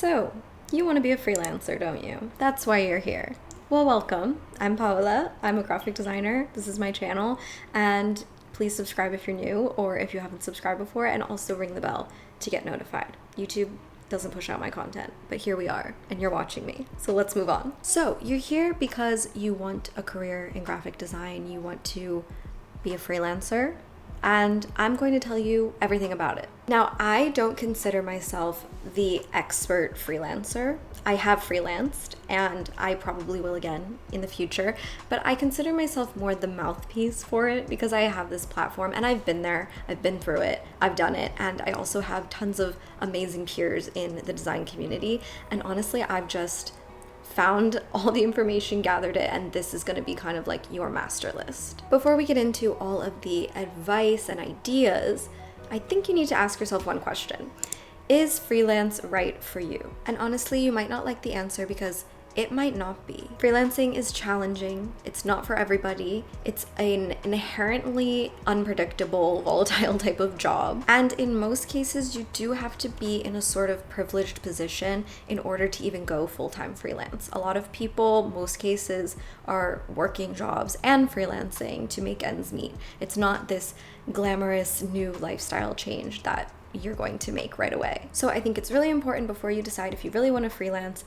So, you want to be a freelancer, don't you? That's why you're here. Well, welcome. I'm Paola. I'm a graphic designer. This is my channel, and please subscribe if you're new or if you haven't subscribed before, and also ring the bell to get notified. YouTube doesn't push out my content, but here we are, and you're watching me. So let's move on. So you're here because you want a career in graphic design. You want to be a freelancer, and I'm going to tell you everything about it. Now, I don't consider myself the expert freelancer. I have freelanced, and I probably will again in the future, but I consider myself more the mouthpiece for it because I have this platform and I've been there, I've been through it, I've done it, and I also have tons of amazing peers in the design community. And honestly, I've just found all the information, gathered it, and this is going to be kind of like your master list. Before we get into all of the advice and ideas, I think you need to ask yourself one question. Is freelance right for you? And honestly, you might not like the answer because it might not be. Freelancing is challenging. It's not for everybody. It's an inherently unpredictable, volatile type of job. And in most cases, you do have to be in a sort of privileged position in order to even go full-time freelance. A lot of people, most cases, are working jobs and freelancing to make ends meet. It's not this glamorous new lifestyle change that you're going to make right away. So I think it's really important before you decide if you really want to freelance,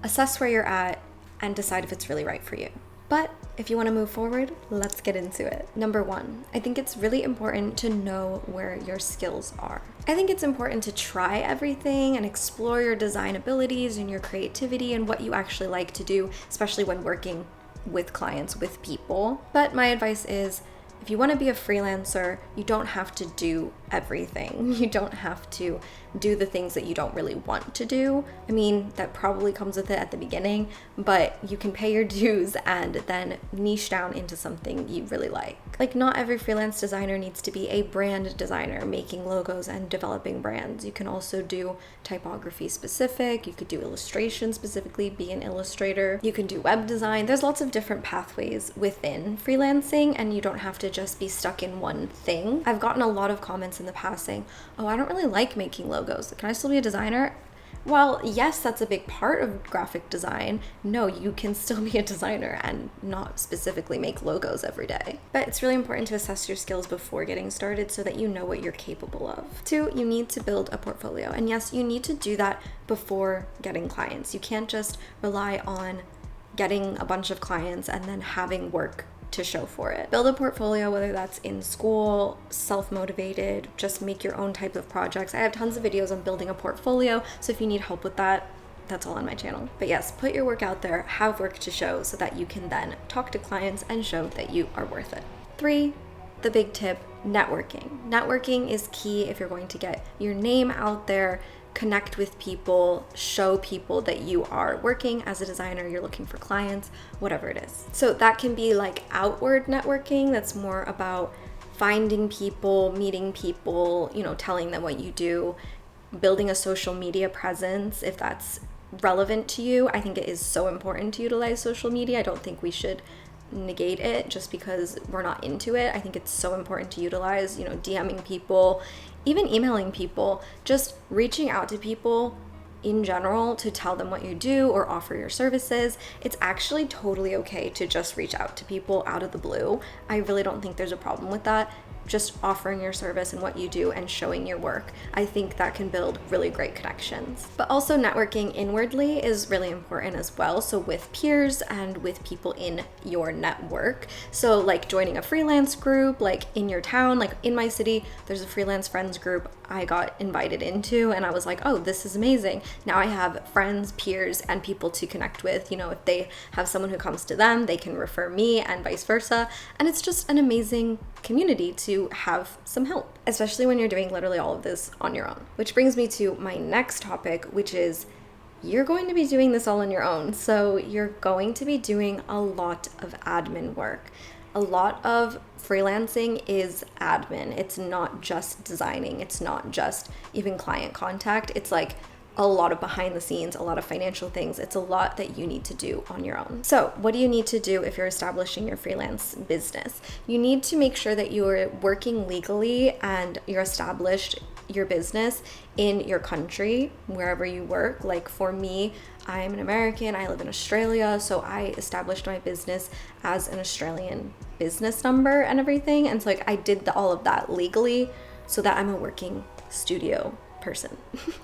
assess where you're at and decide if it's really right for you. But if you want to move forward, let's get into it. Number one, I think it's really important to know where your skills are. I think it's important to try everything and explore your design abilities and your creativity and what you actually like to do, especially when working with clients, with people. But my advice is, if you want to be a freelancer, you don't have to do everything. You don't have to do the things that you don't really want to do. I mean, that probably comes with it at the beginning, but you can pay your dues and then niche down into something you really like. Like, not every freelance designer needs to be a brand designer making logos and developing brands. You can also do typography specific. You could do illustration specifically, be an illustrator. You can do web design. There's lots of different pathways within freelancing, and you don't have to just be stuck in one thing. I've gotten a lot of comments in the past saying, oh, I don't really like making logos. Can I still be a designer? Well, yes, that's a big part of graphic design. No, you can still be a designer and not specifically make logos every day. But it's really important to assess your skills before getting started so that you know what you're capable of. 2, you need to build a portfolio. And yes, you need to do that before getting clients. You can't just rely on getting a bunch of clients and then having work to show for it. Build a portfolio, whether that's in school, self-motivated, just make your own type of projects. I have tons of videos on building a portfolio, so if you need help with that, that's all on my channel. But yes, put your work out there, have work to show so that you can then talk to clients and show that you are worth it. 3, the big tip, networking. Networking is key if you're going to get your name out there, connect with people, show people that you are working as a designer, you're looking for clients, whatever it is. So that can be like outward networking. That's more about finding people, meeting people, telling them what you do, building a social media presence if that's relevant to you. I think it is so important to utilize social media. I don't think we should negate it just because we're not into it. I think it's so important to utilize, DMing people, even emailing people, just reaching out to people in general to tell them what you do or offer your services. It's actually totally okay to just reach out to people out of the blue. I really don't think there's a problem with that. Just offering your service and what you do and showing your work. I think that can build really great connections. But also networking inwardly is really important as well. So with peers and with people in your network. So like joining a freelance group, like in your town, like in my city, there's a freelance friends group I got invited into, and I was like, oh, this is amazing. Now I have friends, peers, and people to connect with. If they have someone who comes to them, they can refer me and vice versa. And it's just an amazing community to have some help, especially when you're doing literally all of this on your own. Which brings me to my next topic, which is you're going to be doing this all on your own. So you're going to be doing a lot of admin work. A lot of freelancing is admin. It's not just designing. It's not just even client contact. It's like a lot of behind the scenes, a lot of financial things. It's a lot that you need to do on your own. So what do you need to do if you're establishing your freelance business? You need to make sure that you're working legally and you're established your business in your country, wherever you work. Like for me, I'm an American, I live in Australia, so I established my business as an Australian business number and everything. And so like I did all of that legally so that I'm a working studio person.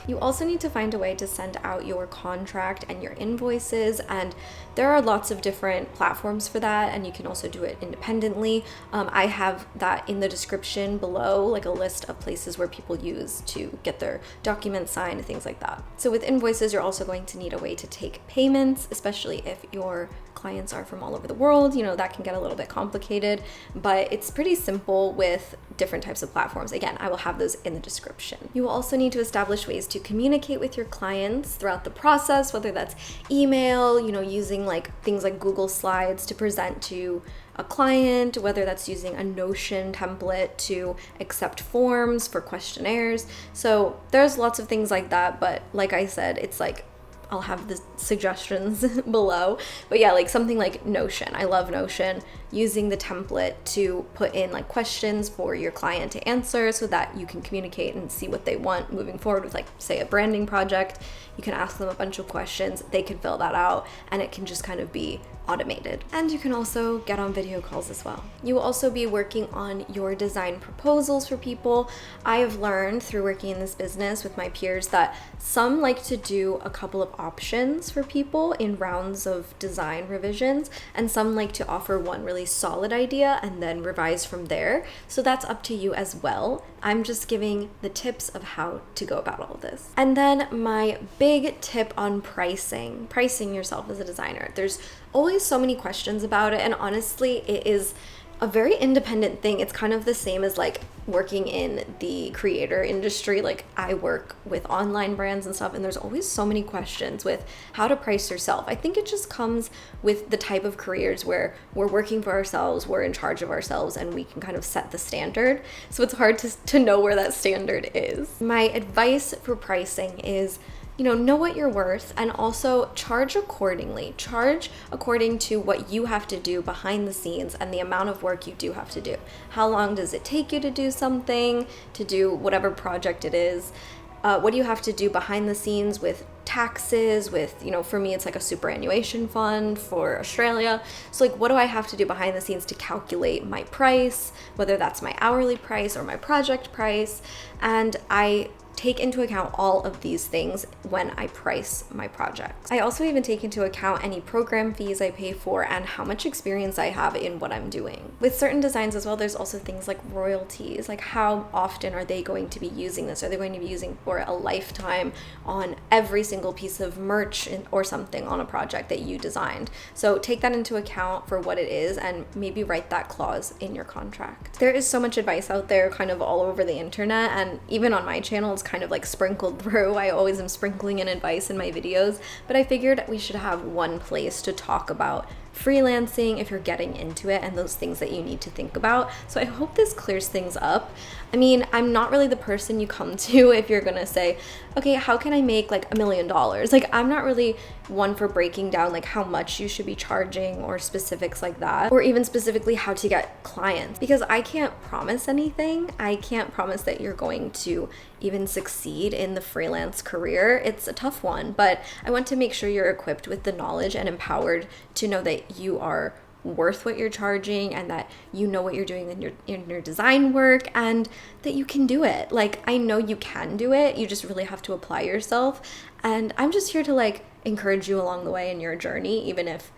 You also need to find a way to send out your contract and your invoices, and there are lots of different platforms for that, and you can also do it independently. I have that in the description below, like a list of places where people use to get their documents signed, things like that. So with invoices, you're also going to need a way to take payments, especially if your clients are from all over the world. You know, that can get a little bit complicated, but it's pretty simple with different types of platforms. Again, I will have those in the description. You will also need to establish ways to communicate with your clients throughout the process, whether that's email, you know, using like things like Google Slides to present to a client, whether that's using a Notion template to accept forms for questionnaires. So there's lots of things like that, but like I said, it's like I'll have the suggestions below. But yeah, like something like Notion. I love Notion, using the template to put in like questions for your client to answer so that you can communicate and see what they want moving forward with, like, say, a branding project. You can ask them a bunch of questions, they can fill that out, and it can just kind of be automated. And you can also get on video calls as well. You will also be working on your design proposals for people. I have learned through working in this business with my peers that some like to do a couple of options for people in rounds of design revisions, and some like to offer one really solid idea and then revise from there. So that's up to you as well. I'm just giving the tips of how to go about all of this. And then my big tip on pricing yourself as a designer. There's always so many questions about it, and honestly, it is a very independent thing. It's kind of the same as like working in the creator industry. Like I work with online brands and stuff, and there's always so many questions with how to price yourself. I think it just comes with the type of careers where we're working for ourselves, we're in charge of ourselves, and we can kind of set the standard. So it's hard to know where that standard is. My advice for pricing is, know what you're worth, and also charge accordingly. Charge according to what you have to do behind the scenes and the amount of work you do have to do. How long does it take you to do something, to do whatever project it is? What do you have to do behind the scenes with taxes, with, for me, it's like a superannuation fund for Australia. So like, what do I have to do behind the scenes to calculate my price, whether that's my hourly price or my project price? And I take into account all of these things when I price my projects. I also even take into account any program fees I pay for and how much experience I have in what I'm doing. With certain designs as well, there's also things like royalties, like how often are they going to be using this? Are they going to be using for a lifetime on every single piece of merch or something on a project that you designed? So take that into account for what it is, and maybe write that clause in your contract. There is so much advice out there kind of all over the internet, and even on my channel, it's kind of like sprinkled through. I always am sprinkling in advice in my videos, but I figured we should have one place to talk about freelancing if you're getting into it and those things that you need to think about. So I hope this clears things up. I mean, I'm not really the person you come to if you're gonna say, okay, how can I make like $1 million? Like, I'm not really one for breaking down like how much you should be charging or specifics like that, or even specifically how to get clients, because I can't promise anything. I can't promise that you're going to even succeed in the freelance career. It's a tough one, but I want to make sure you're equipped with the knowledge and empowered to know that you are worth what you're charging, and that you know what you're doing in your design work, and that you can do it. Like, I know you can do it. You just really have to apply yourself. And I'm just here to like encourage you along the way in your journey, even if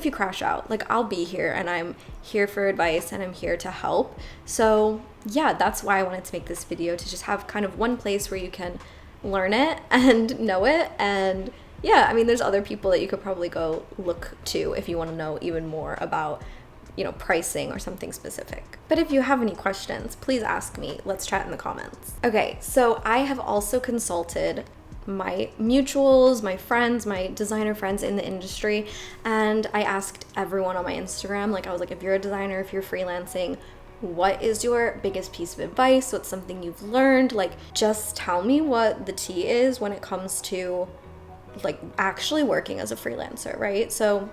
you crash out. Like, I'll be here, and I'm here for advice, and I'm here to help. So yeah, that's why I wanted to make this video, to just have kind of one place where you can learn it and know it. And yeah, I mean, there's other people that you could probably go look to if you want to know even more about, pricing or something specific. But if you have any questions, please ask me. Let's chat in the comments. Okay, so I have also consulted my mutuals, my friends, my designer friends in the industry, and I asked everyone on my Instagram, like, I was like, if you're a designer, if you're freelancing, what is your biggest piece of advice? What's something you've learned? Like, just tell me what the tea is when it comes to like actually working as a freelancer, right? So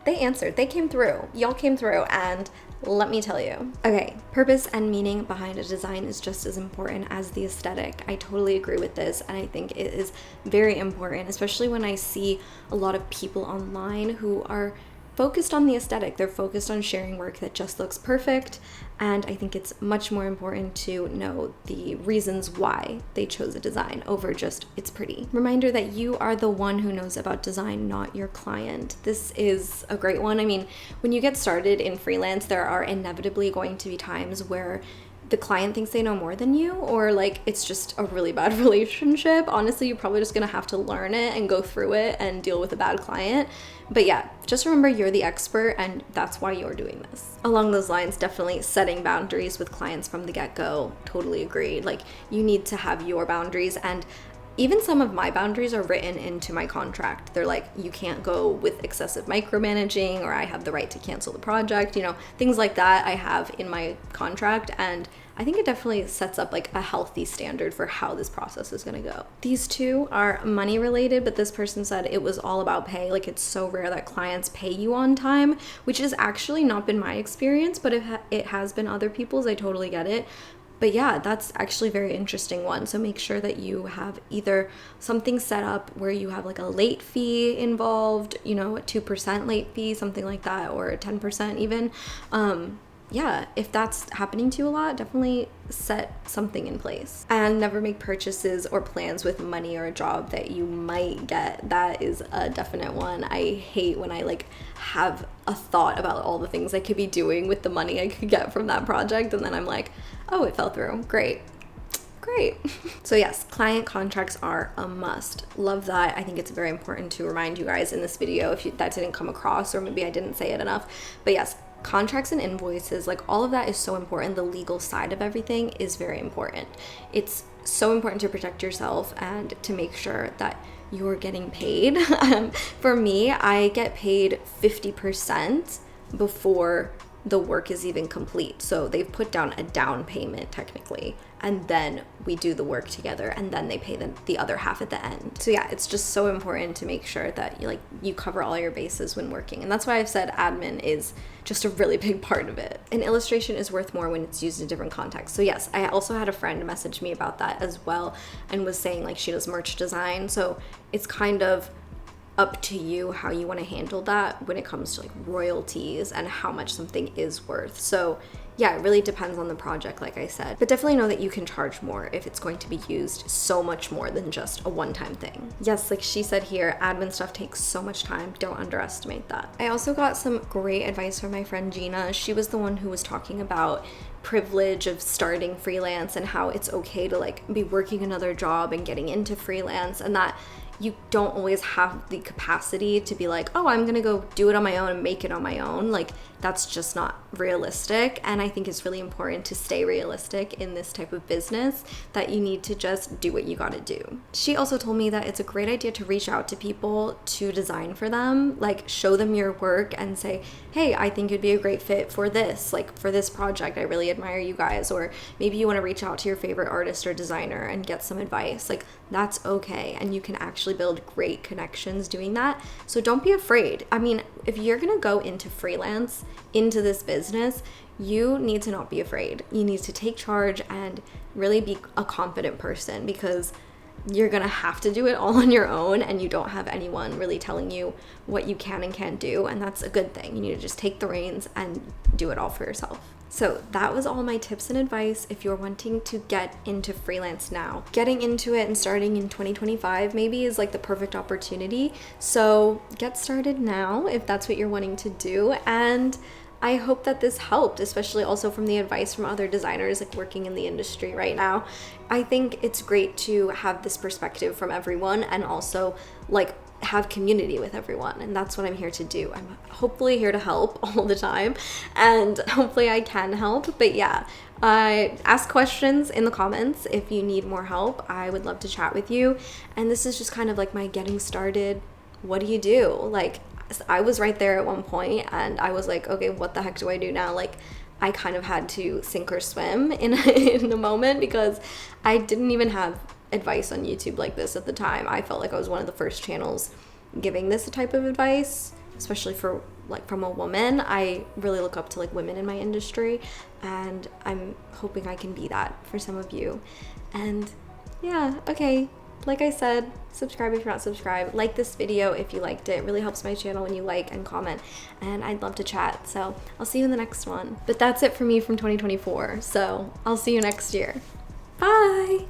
They answered. They came through. Y'all came through, and let me tell you. Okay, purpose and meaning behind a design is just as important as the aesthetic. I totally agree with this, and I think it is very important, especially when I see a lot of people online who are focused on the aesthetic. They're focused on sharing work that just looks perfect, and I think it's much more important to know the reasons why they chose a design over just it's pretty. Reminder that you are the one who knows about design, not your client. This is a great one. I mean, when you get started in freelance, there are inevitably going to be times where the client thinks they know more than you, or like it's just a really bad relationship. Honestly, you're probably just gonna have to learn it and go through it and deal with a bad client. But yeah, just remember you're the expert, and that's why you're doing this. Along those lines, definitely setting boundaries with clients from the get-go. Totally agree. Like, you need to have your boundaries, and even some of my boundaries are written into my contract. They're like, you can't go with excessive micromanaging, or I have the right to cancel the project, you know, things like that I have in my contract. And I think it definitely sets up like a healthy standard for how this process is gonna go. These two are money related, but this person said it was all about pay. Like, it's so rare that clients pay you on time, which has actually not been my experience, but it has been other people's. I totally get it. But yeah, that's actually a very interesting one. So make sure that you have either something set up where you have like a late fee involved, you know, a 2% late fee, something like that, or a 10% even. Yeah, if that's happening to you a lot, definitely set something in place. And never make purchases or plans with money or a job that you might get. That is a definite one. I hate when I like have a thought about all the things I could be doing with the money I could get from that project, and then I'm like, oh, it fell through. Great. So yes, client contracts are a must. Love that. I think it's very important to remind you guys in this video if that didn't come across, or maybe I didn't say it enough. But yes, contracts and invoices, like all of that is so important. The legal side of everything is very important. It's so important to protect yourself and to make sure that you're getting paid. For me, I get paid 50% before the work is even complete. So they've put down a down payment technically, and then we do the work together, and then they pay the other half at the end. So yeah, it's just so important to make sure that you cover all your bases when working. And that's why I've said admin is just a really big part of it. An illustration is worth more when it's used in different contexts. So yes, I also had a friend message me about that as well, and was saying like she does merch design. So it's kind of up to you how you want to handle that when it comes to like royalties and how much something is worth. So yeah, it really depends on the project, like I said, but definitely know that you can charge more if it's going to be used so much more than just a one-time thing. Yes, like she said here, admin stuff takes so much time. Don't underestimate that. I also got some great advice from my friend Gina. She was the one who was talking about privilege of starting freelance and how it's okay to like be working another job and getting into freelance, and that you don't always have the capacity to be like, oh, I'm gonna go do it on my own and make it on my own. Like, that's just not realistic. And I think it's really important to stay realistic in this type of business, that you need to just do what you gotta do. She also told me that it's a great idea to reach out to people to design for them, like show them your work and say, hey, I think it'd be a great fit for this, like for this project, I really admire you guys. Or maybe you wanna reach out to your favorite artist or designer and get some advice. Like, that's okay. And you can actually build great connections doing that. So don't be afraid. I mean, if you're gonna go into freelance, into this business, you need to not be afraid. You need to take charge and really be a confident person, because you're gonna have to do it all on your own, and you don't have anyone really telling you what you can and can't do, and that's a good thing. You need to just take the reins and do it all for yourself. So that was all my tips and advice if you're wanting to get into freelance now. Getting into it and starting in 2025 maybe is like the perfect opportunity. So get started now if that's what you're wanting to do. And I hope that this helped, especially also from the advice from other designers like working in the industry right now. I think it's great to have this perspective from everyone, and also like have community with everyone, and that's what I'm here to do. I'm hopefully here to help all the time, and hopefully I can help. But yeah, ask questions in the comments if you need more help. I would love to chat with you. And this is just kind of like my getting started. What do you do? Like, I was right there at one point, and I was like, okay, what the heck do I do now? Like, I kind of had to sink or swim in a moment, because I didn't even have advice on YouTube like this at the time. I felt like I was one of the first channels giving this type of advice, especially for like from a woman. I really look up to like women in my industry, and I'm hoping I can be that for some of you. And yeah, okay, like I said, subscribe if you're not subscribed. Like this video if you liked it. It really helps my channel when you like and comment, and I'd love to chat. So I'll see you in the next one. But that's it for me from 2024. So I'll see you next year. Bye!